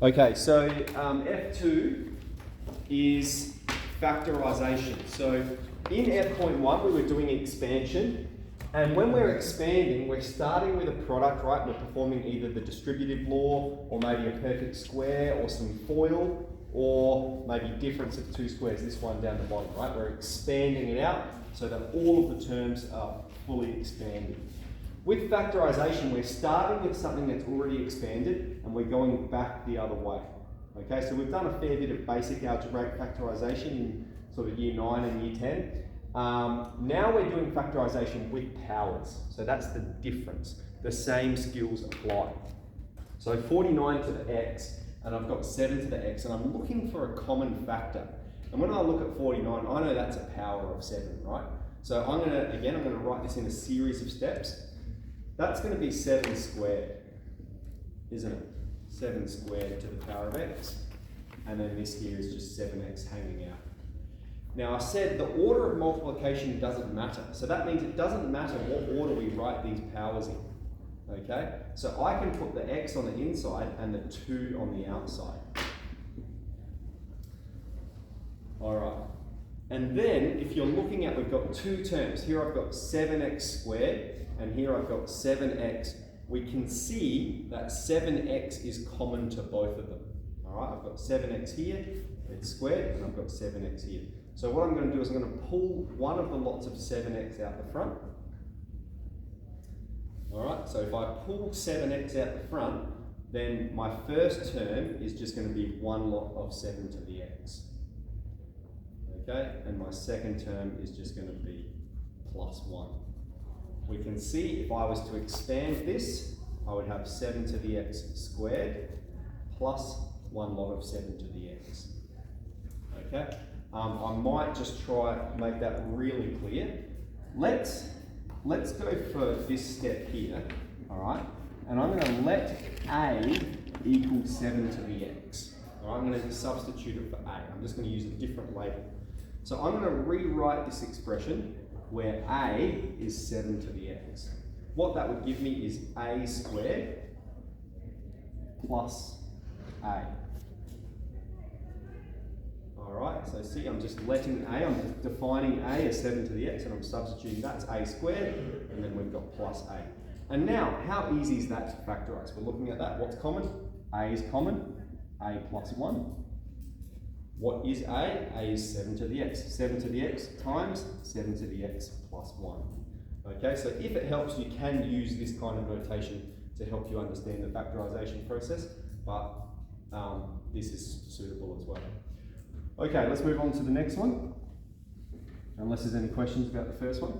Okay, so F2 is factorisation. So in F.1 we were doing expansion, and when we're expanding, we're starting with a product, right? We're performing either the distributive law, or maybe a perfect square, or some FOIL, or maybe difference of two squares, this one down the bottom, right? We're expanding it out so that all of the terms are fully expanded. With factorisation, we're starting with something that's already expanded and we're going back the other way. Okay, so we've done a fair bit of basic algebraic factorisation in sort of year 9 and year 10. Now we're doing factorisation with powers. So that's the difference. The same skills apply. So 49 to the x, and I've got 7 to the x, and I'm looking for a common factor. And when I look at 49, I know that's a power of 7, right? So I'm going to write this in a series of steps. That's going to be 7 squared, isn't it? 7 squared to the power of x. And then this here is just 7x hanging out. Now I said the order of multiplication doesn't matter. So that means it doesn't matter what order we write these powers in. Okay? So I can put the x on the inside and the 2 on the outside. Alright. And then if you're looking at, we've got two terms. Here I've got 7x squared. And here I've got 7x. We can see that 7x is common to both of them. All right, I've got 7x here, it's squared, and I've got 7x here. So what I'm going to do is I'm going to pull one of the lots of 7x out the front. All right, so if I pull 7x out the front, then my first term is just going to be one lot of 7 to the x. Okay, and my second term is just going to be plus 1. We can see if I was to expand this, I would have 7 to the x squared plus one lot of 7 to the x. Okay, I might just try to make that really clear. Let's go for this step here, all right? And I'm going to let a equal 7 to the x. All right, I'm going to substitute it for a. I'm just going to use a different label. So I'm going to rewrite this expression where a is 7 to the x. What that would give me is a squared plus a. Alright, so see, I'm just letting a, I'm just defining a as 7 to the x, and I'm substituting that's a squared, and then we've got plus a. And now, how easy is that to factorise? We're looking at that. What's common? A is common, a plus 1. What is a? A is 7 to the x. 7 to the x times 7 to the x plus 1. Okay, so if it helps, you can use this kind of notation to help you understand the factorisation process, but this is suitable as well. Okay, let's move on to the next one, unless there's any questions about the first one.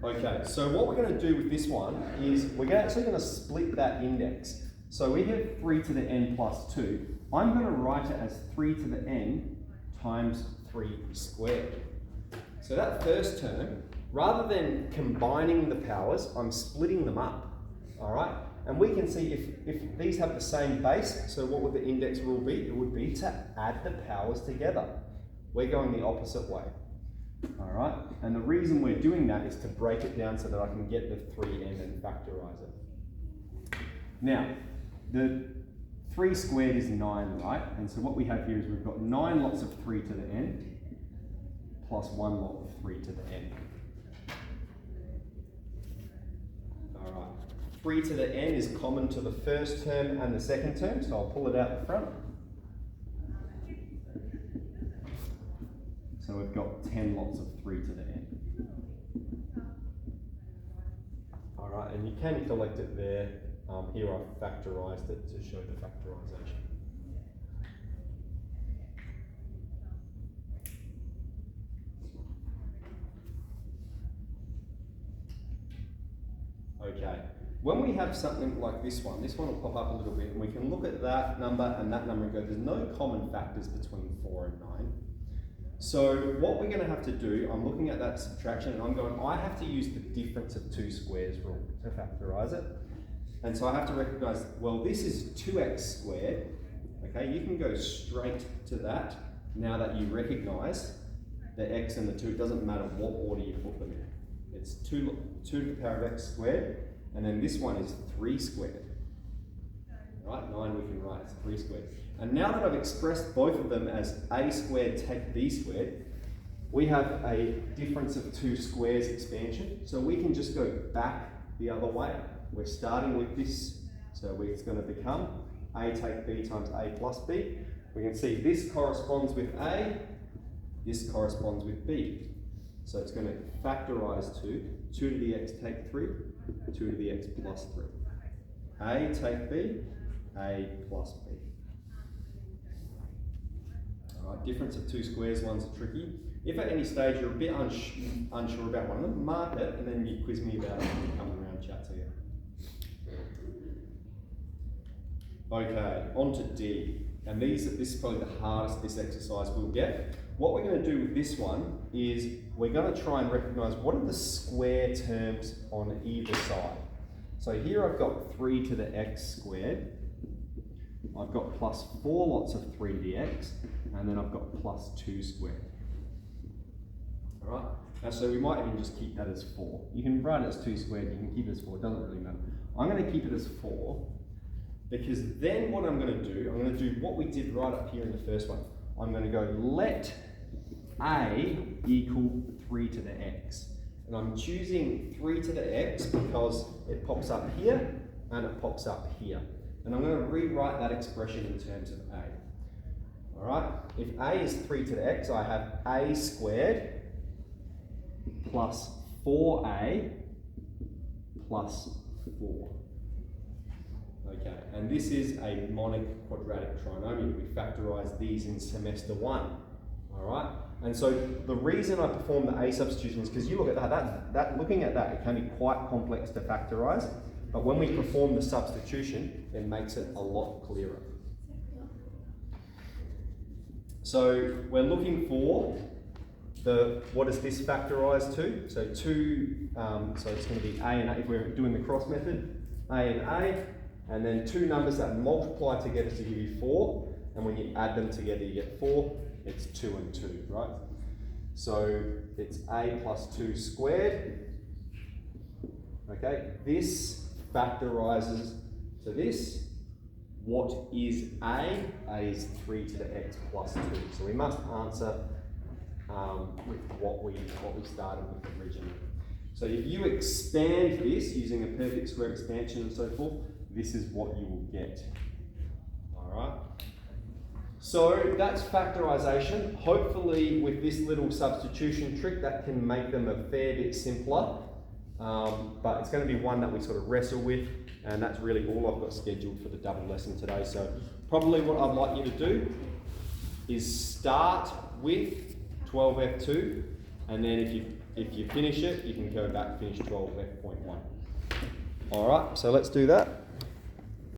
Okay, so what we're going to do with this one is we're actually going to split that index. So we have 3 to the n plus 2. I'm going to write it as 3 to the n times 3 squared. So that first term, rather than combining the powers, I'm splitting them up, all right? And we can see if these have the same base, so what would the index rule be? It would be to add the powers together. We're going the opposite way, all right? And the reason we're doing that is to break it down so that I can get the 3n and factorise it. Now, the 3 squared is 9, right? And so what we have here is we've got 9 lots of 3 to the n plus 1 lot of 3 to the n. All right. 3 to the n is common to the first term and the second term, so I'll pull it out the front. So we've got 10 lots of 3 to the n. All right, and you can collect it there. Here I've factorised it to show the factorisation. Okay, when we have something like this one will pop up a little bit, and we can look at that number and that number and go, there's no common factors between 4 and 9. So what we're going to have to do, I'm looking at that subtraction and I'm going, I have to use the difference of 2 squares rule to factorise it. And so I have to recognise, well, this is 2x squared. Okay, you can go straight to that now that you recognise the x and the 2. It doesn't matter what order you put them in. It's 2 to the power of x squared, and then this one is 3 squared. Right, it's 3 squared. And now that I've expressed both of them as a squared take b squared, we have a difference of 2 squares expansion. So we can just go back the other way. We're starting with this, so it's going to become a take b times a plus b. We can see this corresponds with a, this corresponds with b. So it's going to factorise to 2 to the x take 3, 2 to the x plus 3. A take b, a plus b. Alright, difference of 2 squares, one's tricky. If at any stage you're a bit unsure about one of them, mark it and then you quiz me about it when you come around chat to you. Okay, on to D. And this is probably the hardest this exercise will get. What we're going to do with this one is we're going to try and recognise what are the square terms on either side. So here I've got 3 to the x squared. I've got plus 4 lots of 3 to the x, and then I've got plus 2 squared. Alright, now so we might even just keep that as 4. You can write it as 2 squared, you can keep it as 4, it doesn't really matter. I'm going to keep it as 4, because then what I'm going to do what we did right up here in the first one. I'm going to go let a equal 3 to the x. And I'm choosing 3 to the x because it pops up here and it pops up here. And I'm going to rewrite that expression in terms of a. Alright, if a is 3 to the x, I have a squared plus 4a plus 4. Okay, and this is a mnemonic quadratic trinomial. We factorise these in semester 1. Alright, and so the reason I perform the a substitution is because you look at that, looking at that, it can be quite complex to factorise, but when we perform the substitution, it makes it a lot clearer. So we're looking for what does this factorise to? So so it's going to be a and a, if we're doing the cross method, and then 2 numbers that multiply together to give you 4, and when you add them together you get 4, it's 2 and 2, right? So it's a plus 2 squared. Okay, this factorises to this. What is a? A is 3 to the x plus 2. So we must answer with what we started with originally. So if you expand this using a perfect square expansion and so forth, this is what you will get. Alright? So that's factorisation. Hopefully with this little substitution trick that can make them a fair bit simpler. But it's going to be one that we sort of wrestle with, and that's really all I've got scheduled for the double lesson today. So probably what I'd like you to do is start with 12F.2, and then if you finish it, you can go back and finish 12F.1. Alright, so let's do that.